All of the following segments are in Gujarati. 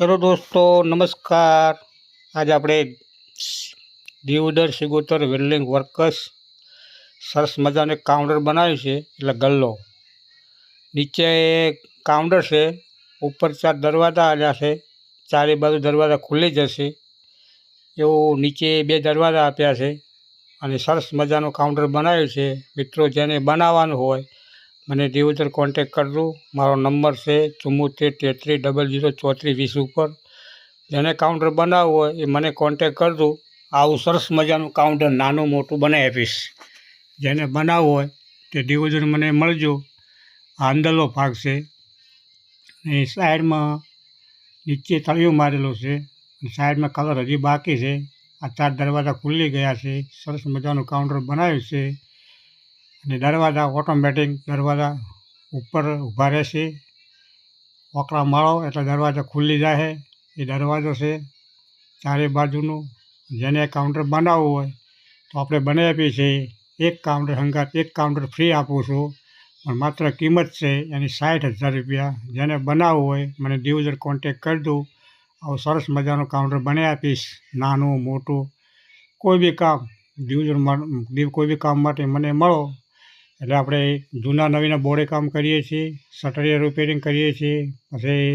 હેલો દોસ્તો, નમસ્કાર. આજે આપણે દીવદર સિગોતર વેલ્ડિંગ વર્કર્સ સરસ મજાનું એક કાઉન્ટર બનાવ્યું છે, એટલે ગલ્લો. નીચે કાઉન્ટર છે, ઉપર 4 દરવાજા આવ્યા છે, ચારે બાજુ દરવાજા ખુલી જશે એવું નીચે 2 દરવાજા આપ્યા છે અને સરસ મજાનું કાઉન્ટર બનાવ્યું છે. મિત્રો, જેને બનાવવાનું હોય મને દીવદર કોન્ટેક કરજો. મારો નંબર છે 74 33 00 34 20 ઉપર. જેને કાઉન્ટર બનાવવું હોય એ મને કોન્ટેક કરજો. આવું સરસ મજાનું કાઉન્ટર નાનું મોટું બનાવી આપીશ. જેને બનાવવું હોય તે દીવદર મને મળજો. આ અંદરનો ભાગ છે, એ સાઈડમાં નીચે તળિયું મારેલું છે, સાઈડમાં કલર હજી બાકી છે. આ 4 દરવાજા ખુલી ગયા છે. સરસ મજાનું કાઉન્ટર બનાવ્યું છે અને દરવાજા ઓટોમેટિક દરવાજા ઉપર ઊભા રહેશે. ઓકળા માળો એટલે દરવાજા ખુલી જાય. એ દરવાજો છે ચારે બાજુનો. જેને કાઉન્ટર બનાવવું હોય તો આપણે બનાવી આપીએ છીએ. એક કાઉન્ટર હંગાત એક કાઉન્ટર ફ્રી આપું છું, પણ માત્ર કિંમત છે એની 60,000 રૂપિયા. જેને બનાવવું હોય મને દીવદર કોન્ટેક કરજો. આવું સરસ મજાનું કાઉન્ટર બનાવી આપીશ. નાનું મોટું કોઈ બી કામ કોઈ બી કામ માટે મને મળો. એટલે આપણે જૂના નવીના બોર્ડે કામ કરીએ છીએ, શટરિયા રિપેરિંગ કરીએ છીએ, પછી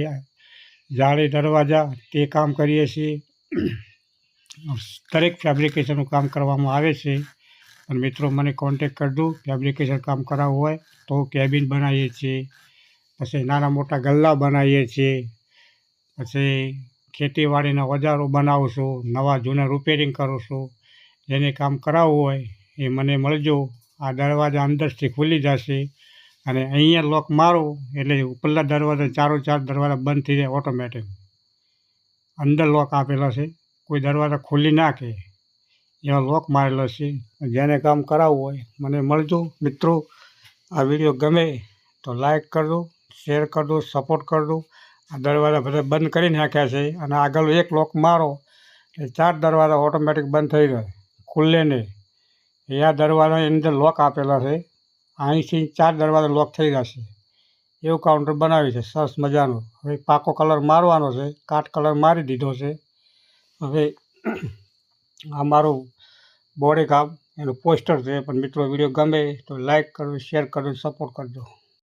જાળી દરવાજા તે કામ કરીએ છીએ. દરેક ફેબ્રિકેશનનું કામ કરવામાં આવે છે. અને મિત્રો, મને કોન્ટેક કરજો. ફેબ્રિકેશન કામ કરાવવું હોય તો કેબિન બનાવીએ છીએ, પછી નાના મોટા ગલ્લા બનાવીએ છીએ, પછી ખેતીવાડીના ઓજારો બનાવું છું, નવા જૂના રિપેરિંગ કરું છું. જેને કામ કરાવવું હોય એ મને મળજો. આ દરવાજા અંદરથી ખુલી જશે અને અહીંયા લોક મારો એટલે ઉપરના દરવાજા 4 દરવાજા બંધ થઈ જાય ઓટોમેટિક. અંદર લોક આપેલા છે, કોઈ દરવાજા ખોલી નાખે એવા લોક મારેલો છે. જેને કામ કરાવવું હોય મને મળજો. મિત્રો, આ વિડીયો ગમે તો લાઈક કરજો, શેર કરજો, સપોર્ટ કરજો. આ દરવાજા બધા બંધ કરી નાખ્યા છે અને આગળ એક લોક મારો એટલે 4 દરવાજા ઓટોમેટિક બંધ થઈ જાય, ખુલ્લે નહીં. આ દરવાજાની અંદર લોક આપેલા છે, અહીંથી 4 દરવાજા લોક થઈ જશે એવું કાઉન્ટર બનાવ્યું છે સરસ મજાનું. હવે પાકો કલર મારવાનો છે, કાટ કલર મારી દીધો છે. હવે આ મારું બોડી કામ એનું પોસ્ટર છે. પણ મિત્રો, વિડીયો ગમે તો લાઈક કરજો, શેર કરજો, સપોર્ટ કરજો.